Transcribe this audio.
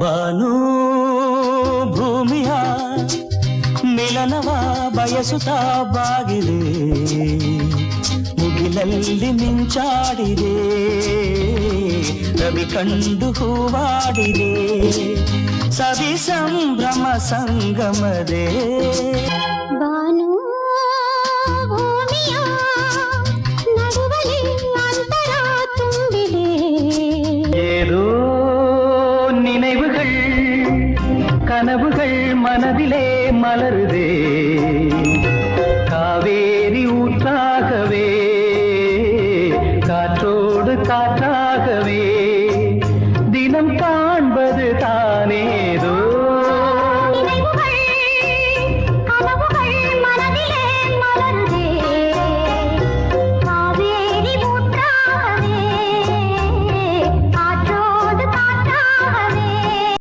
ಬಾನು ಭೂಮಿಯ ಮಿಲನವ ಬಯಸುತ್ತಾ ಬಾಗಿದೆ, ಮುಗಿಲಲ್ಲಿ ಮಿಂಚಾಡಿದೆ, ರವಿ ಕಂಡು ಹೂವಾಡಿದೆ, ಸವಿ ಸಂಭ್ರಮ ಸಂಗಮದೇ. ಬಾನು ಭೂಮಿಯ ನಡುವಲಿ ಅಂತರ ತುಂಬಿದೆ, ஏதோ நினைவுகள் கனவுகள் மனதிலே மலருதே, காவேரி ஊற்று